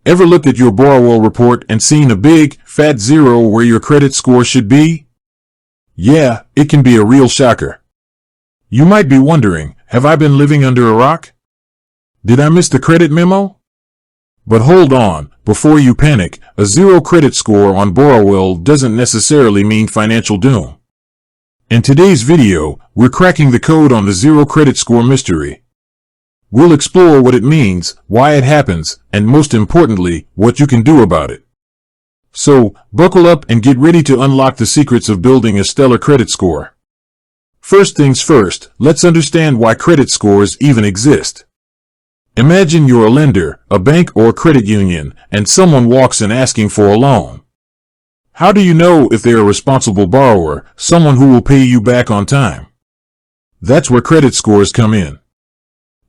Ever looked at your Borrowell report and seen a big, fat zero where your credit score should be? Yeah, it can be a real shocker. You might be wondering, have I been living under a rock? Did I miss the credit memo? But hold on, before you panic, a zero credit score on Borrowell doesn't necessarily mean financial doom. In today's video, we're cracking the code on the zero credit score mystery. We'll explore what it means, why it happens, and most importantly, what you can do about it. So, buckle up and get ready to unlock the secrets of building a stellar credit score. First things first, let's understand why credit scores even exist. Imagine you're a lender, a bank or credit union, and someone walks in asking for a loan. How do you know if they're a responsible borrower, someone who will pay you back on time? That's where credit scores come in.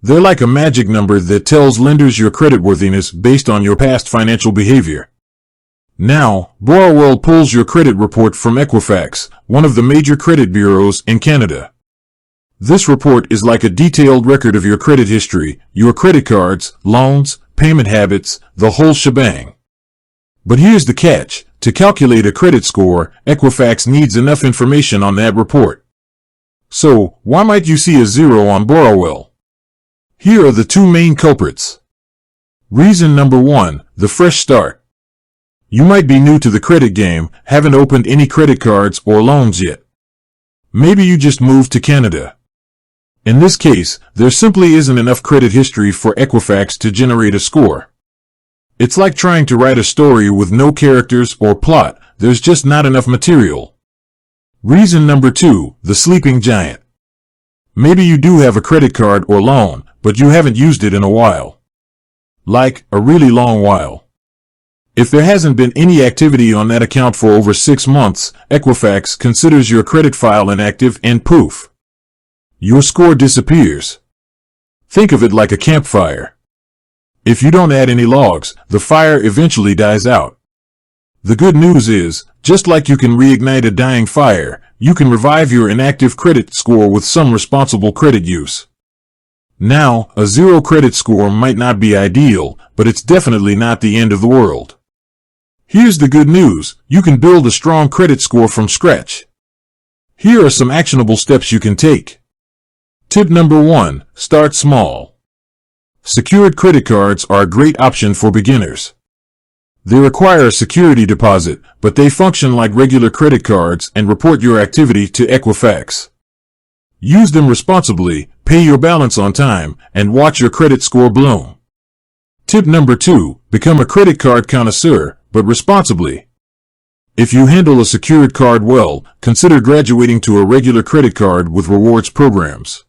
They're like a magic number that tells lenders your creditworthiness based on your past financial behavior. Now, Borrowell pulls your credit report from Equifax, one of the major credit bureaus in Canada. This report is like a detailed record of your credit history, your credit cards, loans, payment habits, the whole shebang. But here's the catch. To calculate a credit score, Equifax needs enough information on that report. So, why might you see a zero on Borrowell? Here are the two main culprits. Reason number one, the fresh start. You might be new to the credit game, haven't opened any credit cards or loans yet. Maybe you just moved to Canada. In this case, there simply isn't enough credit history for Equifax to generate a score. It's like trying to write a story with no characters or plot, there's just not enough material. Reason number two, the sleeping giant. Maybe you do have a credit card or loan, but you haven't used it in a while. Like, a really long while. If there hasn't been any activity on that account for over 6 months, Equifax considers your credit file inactive and poof. Your score disappears. Think of it like a campfire. If you don't add any logs, the fire eventually dies out. The good news is, just like you can reignite a dying fire, you can revive your inactive credit score with some responsible credit use. Now, a zero credit score might not be ideal, but it's definitely not the end of the world. Here's the good news, you can build a strong credit score from scratch. Here are some actionable steps you can take. Tip number 1, start small. Secured credit cards are a great option for beginners. They require a security deposit, but they function like regular credit cards and report your activity to Equifax. Use them responsibly, pay your balance on time, and watch your credit score bloom. Tip number 2, become a credit card connoisseur, but responsibly. If you handle a secured card well, consider graduating to a regular credit card with rewards programs.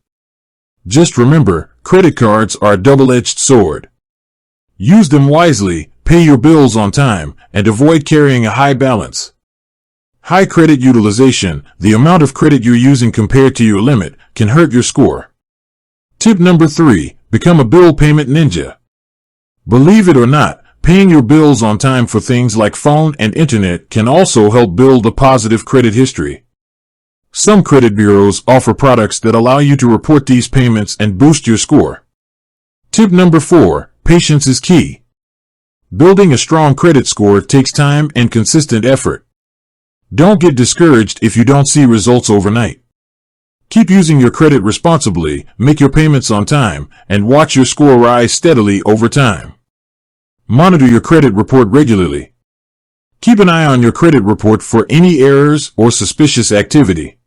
Just remember, credit cards are a double-edged sword. Use them wisely, pay your bills on time, and avoid carrying a high balance. High credit utilization, the amount of credit you're using compared to your limit, can hurt your score. Tip number 3, become a bill payment ninja. Believe it or not, paying your bills on time for things like phone and internet can also help build a positive credit history. Some credit bureaus offer products that allow you to report these payments and boost your score. Tip number 4, patience is key. Building a strong credit score takes time and consistent effort. Don't get discouraged if you don't see results overnight. Keep using your credit responsibly, make your payments on time, and watch your score rise steadily over time. Monitor your credit report regularly. Keep an eye on your credit report for any errors or suspicious activity.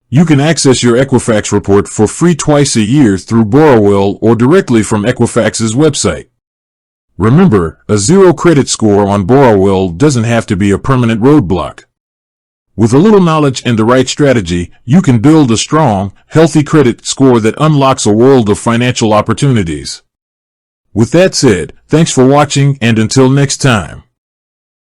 You can access your Equifax report for free twice a year through Borrowell or directly from Equifax's website. Remember, a zero credit score on Borrowell doesn't have to be a permanent roadblock. With a little knowledge and the right strategy, you can build a strong, healthy credit score that unlocks a world of financial opportunities. With that said, thanks for watching and until next time.